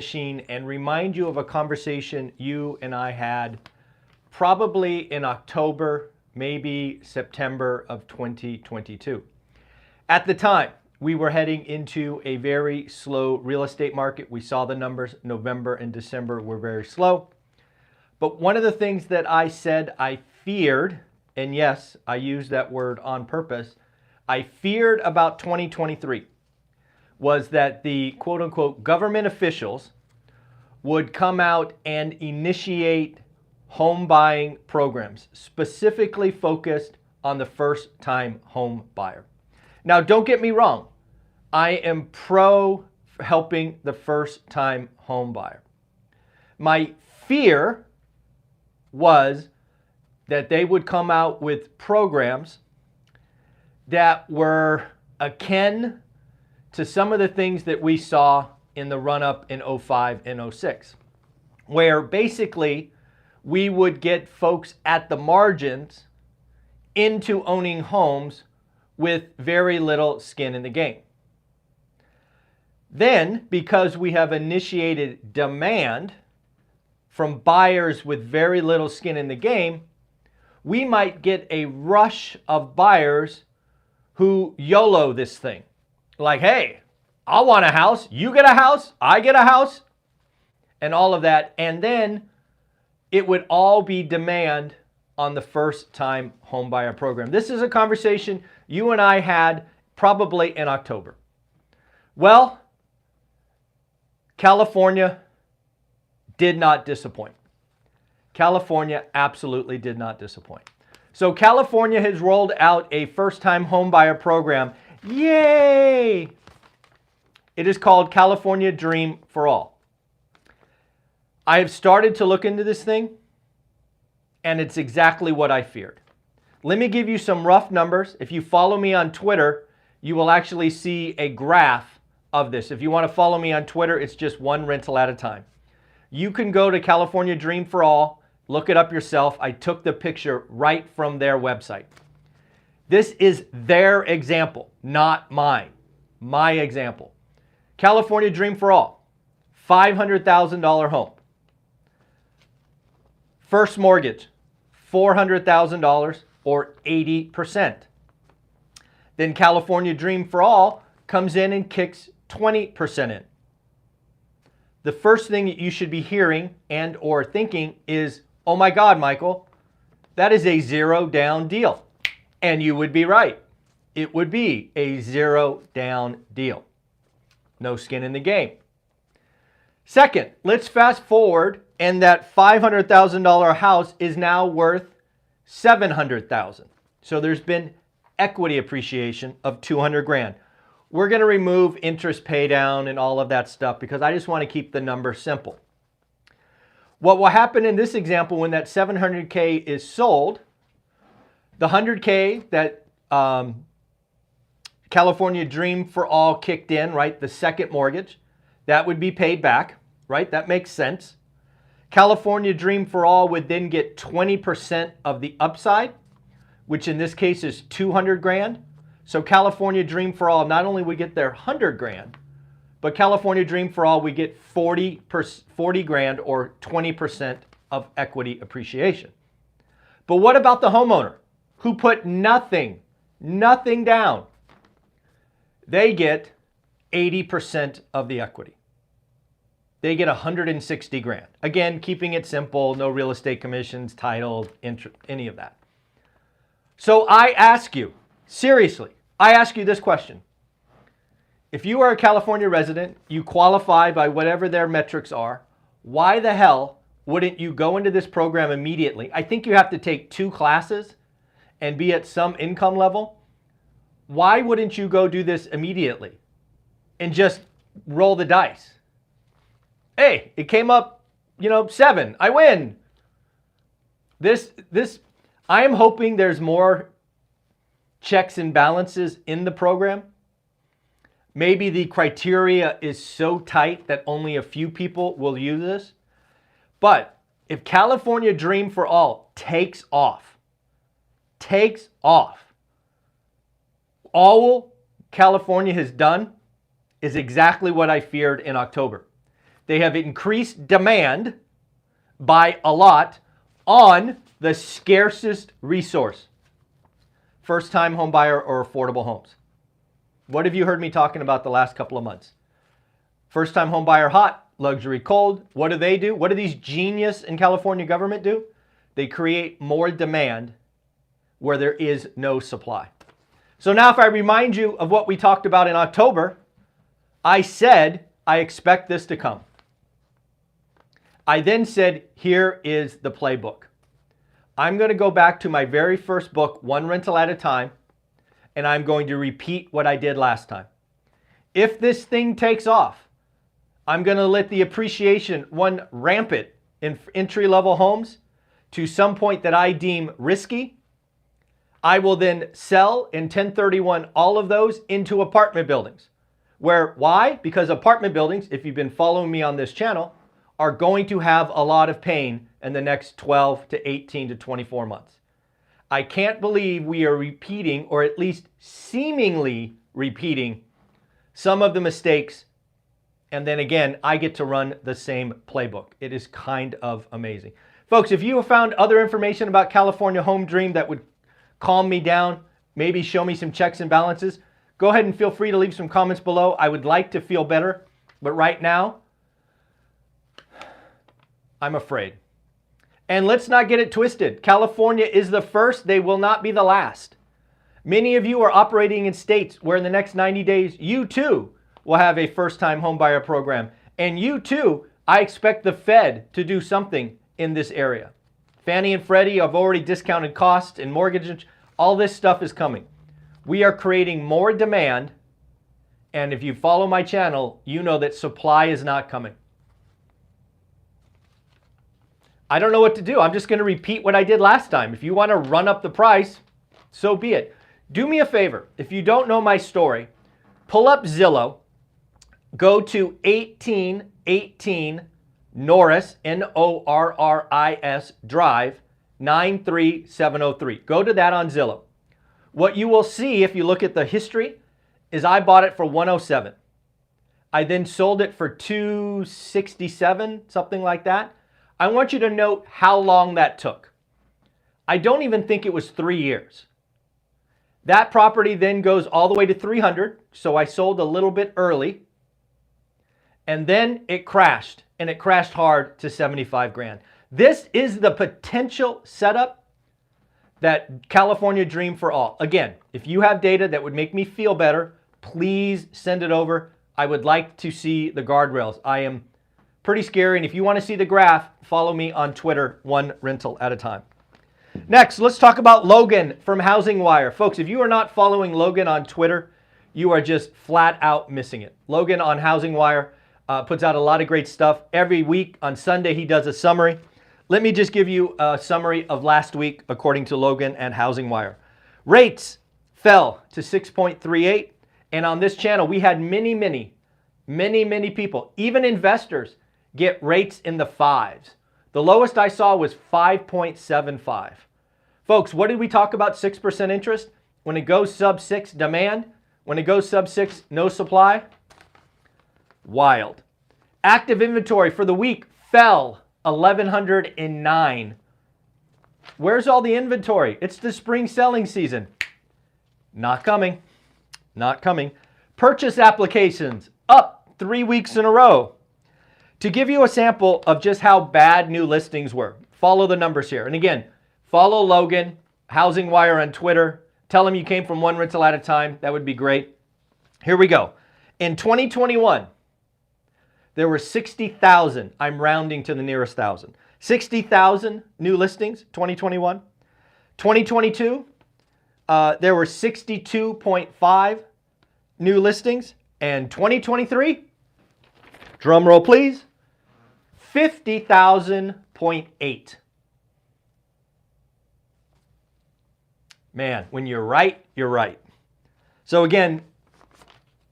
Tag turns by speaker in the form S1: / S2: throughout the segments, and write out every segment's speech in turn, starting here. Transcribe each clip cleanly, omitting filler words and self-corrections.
S1: machine and remind you of a conversation you and I had probably in October, maybe September of 2022. At the time, we were heading into a very slow real estate market. We saw the numbers. November and December were very slow. But one of the things that I said I feared, and yes, I use that word on purpose, I feared about 2023 was that the quote unquote government officials would come out and initiate home buying programs specifically focused on the first time home buyer. Now, don't get me wrong. I am pro helping the first time home buyer. My fear was that they would come out with programs that were akin to some of the things that we saw in the run-up in 05 and 06, where basically we would get folks at the margins into owning homes with very little skin in the game. Then, because we have initiated demand from buyers with very little skin in the game, we might get a rush of buyers who YOLO this thing. Like, hey, I want a house, you get a house, I get a house, and all of that. And then it would all be demand on the first time home buyer program. This is a conversation you and I had probably in October. Well, California did not disappoint. California absolutely did not disappoint. So California has rolled out a first-time home buyer program. Yay! It is called California Dream for All. I have started to look into this thing, and it's exactly what I feared. Let me give you some rough numbers. If you follow me on Twitter, you will actually see a graph of this. If you want to follow me on Twitter, it's just one rental at a time. You can go to California Dream for All, look it up yourself. I took the picture right from their website. This is their example, not mine. My example. California Dream for All, $500,000 home. First mortgage, $400,000 or 80%. Then California Dream for All comes in and kicks 20% in. The first thing that you should be hearing and or thinking is, oh my God, Michael, that is a zero down deal. And you would be right. It would be a zero down deal. No skin in the game. Second, let's fast forward, and that $500,000 house is now worth $700,000. So there's been equity appreciation of $200,000. We're going to remove interest pay down and all of that stuff because I just want to keep the number simple. What will happen in this example when that $700K is sold, the $100K that California Dream for All kicked in, right? The second mortgage, that would be paid back, right? That makes sense. California Dream for All would then get 20% of the upside, which in this case is $200,000. So California Dream for All not only would get their $100,000, but California Dream for All would get $40,000 or 20% of equity appreciation. But what about the homeowner who put nothing down? They get 80% of the equity. They get $160,000. Again, keeping it simple, no real estate commissions, title, interest, any of that. So I ask you, seriously, I ask you this question. If you are a California resident, you qualify by whatever their metrics are, why the hell wouldn't you go into this program immediately? I think you have to take 2 classes and be at some income level. Why wouldn't you go do this immediately and just roll the dice? Hey, it came up, 7. I win. I am hoping there's more checks and balances in the program. Maybe the criteria is so tight that only a few people will use this. But if California Dream for All takes off, all California has done is exactly what I feared in October. They have increased demand by a lot on the scarcest resource, first-time home buyer or affordable homes. What have you heard me talking about the last couple of months? First-time home buyer hot, luxury cold. What do? What do these genius in California government do? They create more demand where there is no supply. So now if I remind you of what we talked about in October, I said I expect this to come. I then said, here is the playbook. I'm going to go back to my very first book, One Rental at a Time, and I'm going to repeat what I did last time. If this thing takes off, I'm going to let the appreciation run rampant in entry-level homes to some point that I deem risky. I will then sell in 1031 all of those into apartment buildings. Why? Because apartment buildings, if you've been following me on this channel, are going to have a lot of pain in the next 12 to 18 to 24 months. I can't believe we are repeating, or at least seemingly repeating, some of the mistakes, and then again, I get to run the same playbook. It is kind of amazing. Folks, if you have found other information about California Home Dream that would calm me down, maybe show me some checks and balances, go ahead and feel free to leave some comments below. I would like to feel better, but right now, I'm afraid. And let's not get it twisted. California is the first. They will not be the last. Many of you are operating in states where in the next 90 days, you too will have a first-time homebuyer program. And you too, I expect the Fed to do something in this area. Fannie and Freddie have already discounted costs and mortgage. All this stuff is coming. We are creating more demand. And if you follow my channel, you know that supply is not coming. I don't know what to do. I'm just going to repeat what I did last time. If you want to run up the price, so be it. Do me a favor. If you don't know my story, pull up Zillow, go to 1818 Norris, Norris Drive, 93703. Go to that on Zillow. What you will see if you look at the history is I bought it for 107. I then sold it for 267, something like that. I want you to note how long that took. I don't even think it was 3 years. That property then goes all the way to 300, so I sold a little bit early. And then it crashed, and it crashed hard to 75 grand. This is the potential setup that California Dream for All. Again, if you have data that would make me feel better, please send it over. I would like to see the guardrails. I am pretty scary, and if you want to see the graph, follow me on Twitter, One Rental at a Time. Next, let's talk about Logan from Housing Wire. Folks, if you are not following Logan on Twitter, you are just flat out missing it. Logan on Housing Wire puts out a lot of great stuff. Every week on Sunday, he does a summary. Let me just give you a summary of last week, according to Logan and Housing Wire. Rates fell to 6.38, and on this channel, we had many people, even investors, get rates in the 5s. The lowest I saw was 5.75. Folks, what did we talk about? 6% interest? When it goes sub 6, demand. When it goes sub 6, no supply. Wild. Active inventory for the week fell 1,109. Where's all the inventory? It's the spring selling season. Not coming. Not coming. Purchase applications up 3 weeks in a row. To give you a sample of just how bad new listings were, follow the numbers here. And again, follow Logan, Housing Wire on Twitter. Tell him you came from One Rental at a Time. That would be great. Here we go. In 2021, there were 60,000. I'm rounding to the nearest thousand. 60,000 new listings, 2021. 2022, there were 62.5 new listings. And 2023, drum roll please, 50,000.8. Man, when you're right, you're right. So again,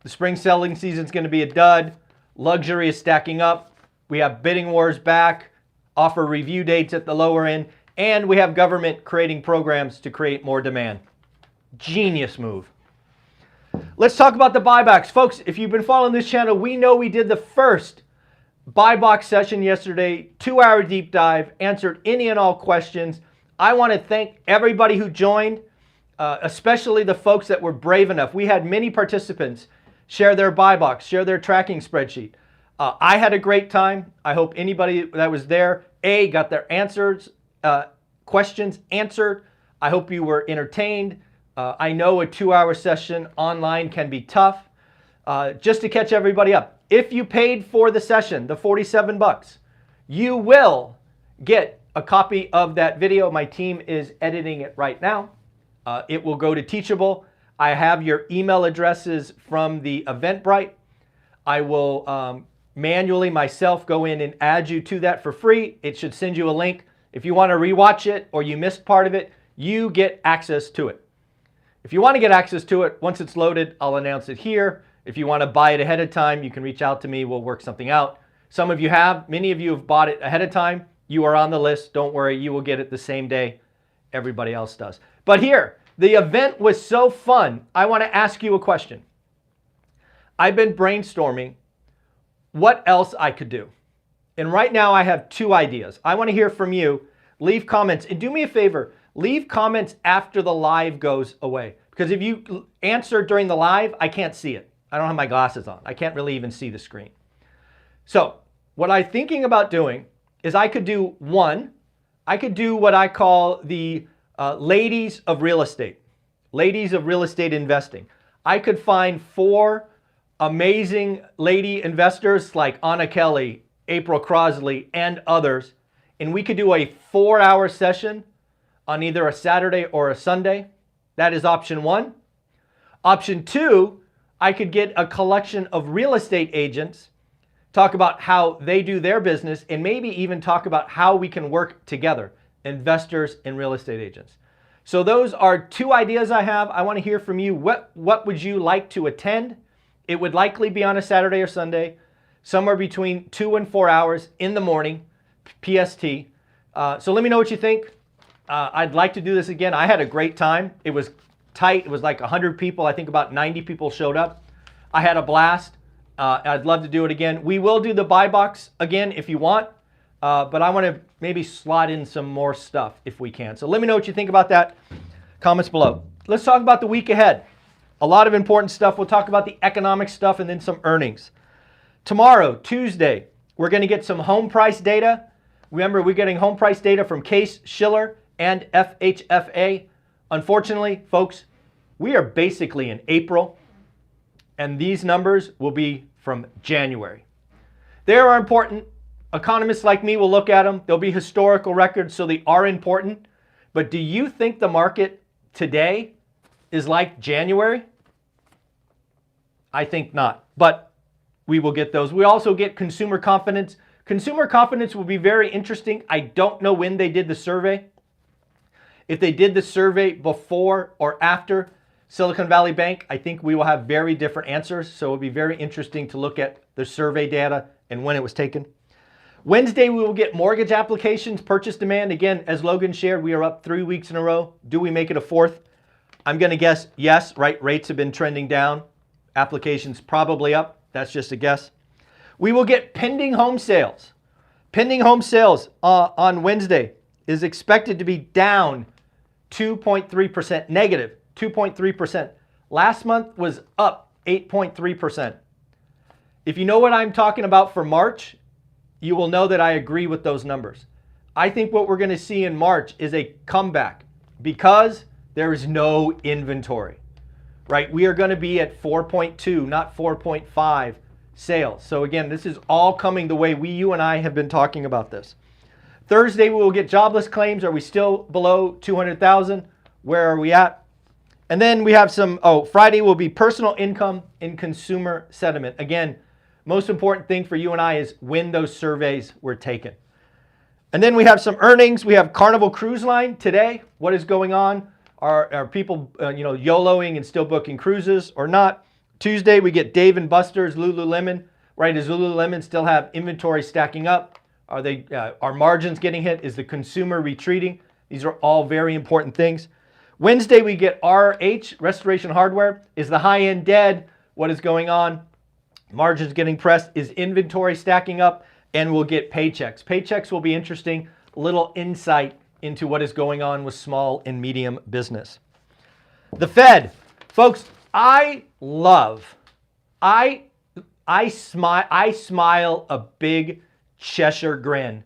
S1: the spring selling season is going to be a dud. Luxury is stacking up. We have bidding wars back, offer review dates at the lower end, and we have government creating programs to create more demand. Genius move. Let's talk about the buybacks. Folks, if you've been following this channel, we know we did the first buy box session yesterday, 2-hour deep dive, answered any and all questions. I want to thank everybody who joined, especially the folks that were brave enough. We had many participants share their buy box, share their tracking spreadsheet. I had a great time. I hope anybody that was there, got their questions answered. I hope you were entertained. I know a 2-hour session online can be tough. Just to catch everybody up, if you paid for the session, the $47, you will get a copy of that video. My team is editing it right now. It will go to Teachable. I have your email addresses from the Eventbrite. I will manually myself go in and add you to that for free. It should send you a link. If you want to rewatch it or you missed part of it, you get access to it. If you want to get access to it, once it's loaded, I'll announce it here. If you want to buy it ahead of time, you can reach out to me. We'll work something out. Some of you have. Many of you have bought it ahead of time. You are on the list. Don't worry. You will get it the same day everybody else does. But here, the event was so fun. I want to ask you a question. I've been brainstorming what else I could do. And right now I have 2 ideas. I want to hear from you. Leave comments. And do me a favor. Leave comments after the live goes away. Because if you answer during the live, I can't see it. I don't have my glasses on. I can't really even see the screen. So what I'm thinking about doing is I could do what I call the ladies of real estate. Ladies of real estate investing. I could find 4 amazing lady investors like Anna Kelly, April Crosley, and others. And we could do a 4-hour session on either a Saturday or a Sunday. That is option 1. Option 2, I could get a collection of real estate agents, talk about how they do their business, and maybe even talk about how we can work together, investors and real estate agents. So those are 2 ideas I have. I want to hear from you. What would you like to attend? It would likely be on a Saturday or Sunday, somewhere between 2 and 4 hours in the morning, PST. So let me know what you think. I'd like to do this again. I had a great time. It was tight. It was like 100 people. I think about 90 people showed up. I had a blast. I'd love to do it again. We will do the buy box again if you want, but I want to maybe slot in some more stuff if we can. So let me know what you think about that. Comments below. Let's talk about the week ahead. A lot of important stuff. We'll talk about the economic stuff and then some earnings. Tomorrow, Tuesday, we're going to get some home price data. Remember, we're getting home price data from Case Shiller and FHFA. Unfortunately, folks, we are basically in April, and these numbers will be from January. They are important. Economists like me will look at them. They'll be historical records, so they are important. But do you think the market today is like January? I think not, but we will get those. We also get consumer confidence. Consumer confidence will be very interesting. I don't know when they did the survey. If they did the survey before or after Silicon Valley Bank, I think we will have very different answers. So it'll be very interesting to look at the survey data and when it was taken. Wednesday, we will get mortgage applications, purchase demand. Again, as Logan shared, we are up 3 weeks in a row. Do we make it a 4th? I'm going to guess yes, right? Rates have been trending down. Applications probably up. That's just a guess. We will get pending home sales. Pending home sales on Wednesday is expected to be down 2.3%, negative 2.3%. Last month was up 8.3%. If you know what I'm talking about for March, you will know that I agree with those numbers. I think what we're going to see in March is a comeback because there is no inventory, right? We are going to be at 4.2, not 4.5 sales. So again, this is all coming the way you and I have been talking about this. Thursday, we will get jobless claims. Are we still below 200,000? Where are we at? And then we have some, Friday will be personal income and consumer sentiment. Again, most important thing for you and I is when those surveys were taken. And then we have some earnings. We have Carnival Cruise Line today. What is going on? Are people, YOLOing and still booking cruises or not? Tuesday, we get Dave & Buster's, Lululemon. Right, does Lululemon still have inventory stacking up? Are margins getting hit? Is the consumer retreating? These are all very important things. Wednesday, we get RH, Restoration Hardware. Is the high end dead? What is going on? Margins getting pressed. Is inventory stacking up? and we'll get paychecks. Paychecks will be interesting, a little insight into what is going on with small and medium business. The Fed, folks, I smile a big Cheshire grin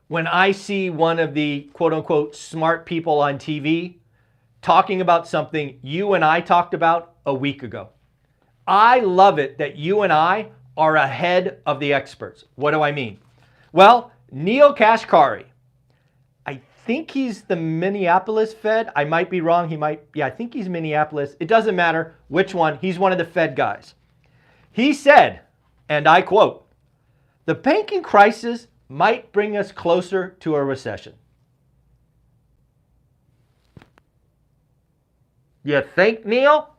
S1: when I see one of the quote unquote smart people on TV talking about something you and I talked about a week ago. I love it that you and I are ahead of the experts. What do I mean? Well, Neil Kashkari, I think he's the Minneapolis Fed. I might be wrong. I think he's Minneapolis. It doesn't matter which one. He's one of the Fed guys. He said, and I quote, "The banking crisis might bring us closer to a recession." You think, Neil?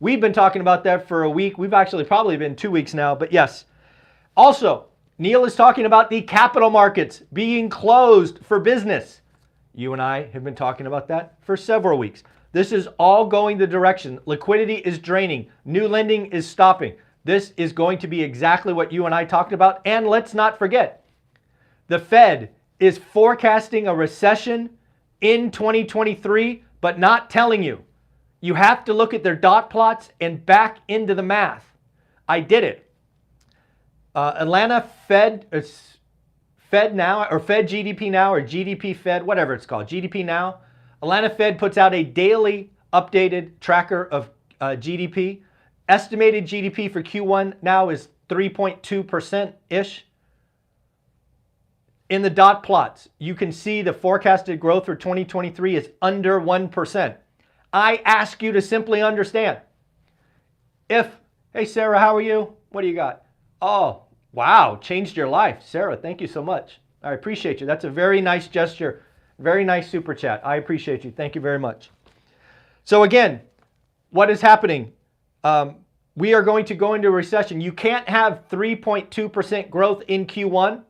S1: We've been talking about that for a week. We've actually probably been 2 weeks now, but yes. Also, Neil is talking about the capital markets being closed for business. You and I have been talking about that for several weeks. This is all going the direction. Liquidity is draining. New lending is stopping. This is going to be exactly what you and I talked about. And let's not forget, the Fed is forecasting a recession in 2023, but not telling you. You have to look at their dot plots and back into the math. I did it. Atlanta Fed Now, or Fed GDP Now, or GDP Fed, whatever it's called, GDP Now. Atlanta Fed puts out a daily updated tracker of GDP. Estimated GDP for Q1 now is 3.2%-ish. In the dot plots, you can see the forecasted growth for 2023 is under 1%. I ask you to simply understand. Hey Sarah, how are you? What do you got? Oh, wow, changed your life. Sarah, thank you so much. I appreciate you. That's a very nice gesture. Very nice super chat. I appreciate you. Thank you very much. So again, what is happening? We are going to go into a recession. You can't have 3.2% growth in Q1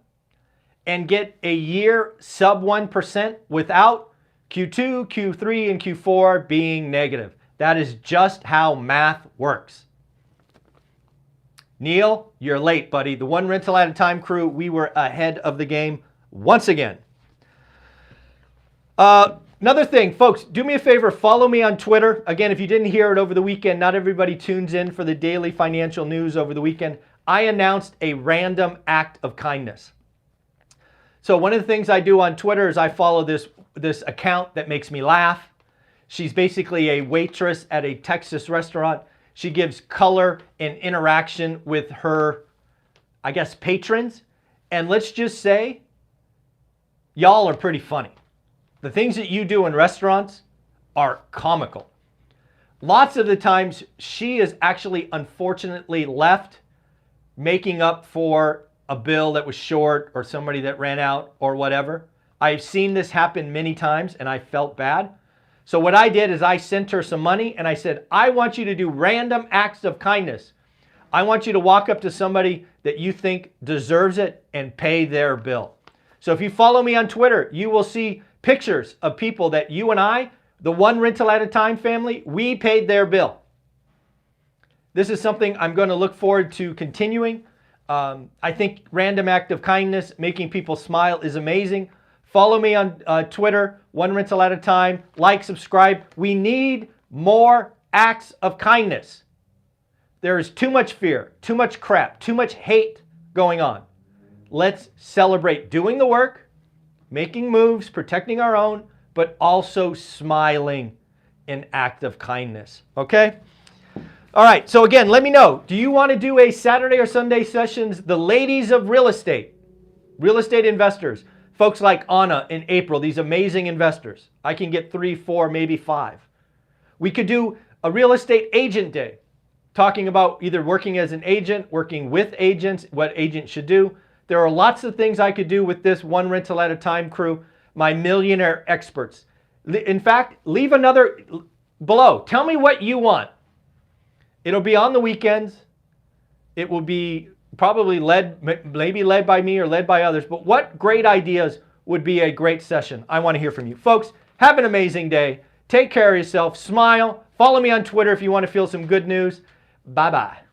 S1: and get a year sub 1% without Q2, Q3, and Q4 being negative. That is just how math works. Neil, you're late, buddy. The One Rental at a Time crew, we were ahead of the game once again. Another thing, folks, do me a favor, follow me on Twitter. Again, if you didn't hear it over the weekend, not everybody tunes in for the daily financial news over the weekend. I announced a random act of kindness. So one of the things I do on Twitter is I follow this account that makes me laugh. She's basically a waitress at a Texas restaurant. She gives color and interaction with her, I guess, patrons. And let's just say, y'all are pretty funny. The things that you do in restaurants are comical. Lots of the times, she is actually unfortunately left making up for a bill that was short or somebody that ran out or whatever. I've seen this happen many times and I felt bad. So what I did is I sent her some money and I said, I want you to do random acts of kindness. I want you to walk up to somebody that you think deserves it and pay their bill. So if you follow me on Twitter, you will see pictures of people that you and I, the One Rental at a Time family, we paid their bill. This is something I'm going to look forward to continuing. I think random act of kindness, making people smile, is amazing. Follow me on Twitter, One Rental at a Time. Like, subscribe. We need more acts of kindness. There is too much fear, too much crap, too much hate going on. Let's celebrate doing the work, making moves, protecting our own, but also smiling in act of kindness. Okay? All right, so again, let me know. Do you want to do a Saturday or Sunday sessions? The ladies of real estate investors, folks like Anna in April, these amazing investors. I can get 3, 4, maybe 5. We could do a real estate agent day, talking about either working as an agent, working with agents, what agents should do. There are lots of things I could do with this One Rental at a Time crew, my millionaire experts. In fact, leave another below. Tell me what you want. It'll be on the weekends. It will be probably maybe led by me or led by others. But what great ideas would be a great session? I want to hear from you. Folks, have an amazing day. Take care of yourself. Smile. Follow me on Twitter if you want to feel some good news. Bye-bye.